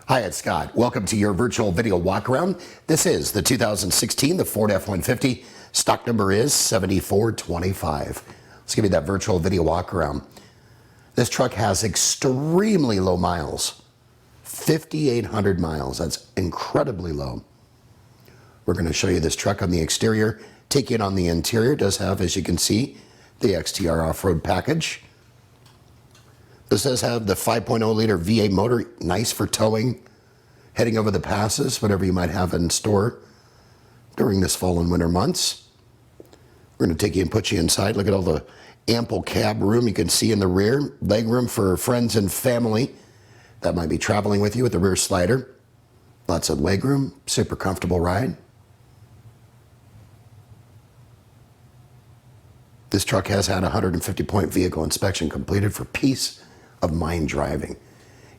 Hi, it's Scott. Welcome to your virtual video walkaround. This is the 2016 Ford F-150. Stock number is 7425. Let's give you that virtual video walkaround. This truck has extremely low miles, 5,800 miles. That's incredibly low. We're going to show you this truck on the exterior, take it on the interior. It does have, as you can see, the XTR off-road package. This does have the 5.0 liter V8 motor, nice for towing, heading over the passes, whatever you might have in store during this fall and winter months. We're going to take you and put you inside. Look at all the ample cab room you can see in the rear. Leg room for friends and family that might be traveling with you with the rear slider. Lots of leg room, super comfortable ride. This truck has had a 150-point vehicle inspection completed for peace of mind driving.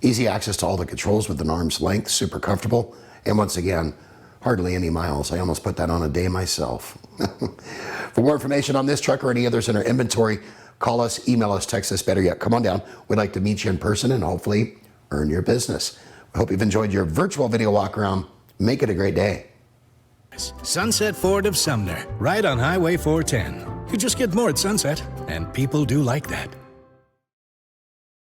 Easy access to all the controls with an arm's length, super comfortable, and once again, hardly any miles. I almost put that on a day myself. For more information on this truck or any others in our inventory, call us, email us, text us, better yet, come on down. We'd like to meet you in person and hopefully earn your business. We hope you've enjoyed your virtual video walk around. Make it a great day. Sunset Ford of Sumner, right on Highway 410. You just get more at Sunset, and people do like that.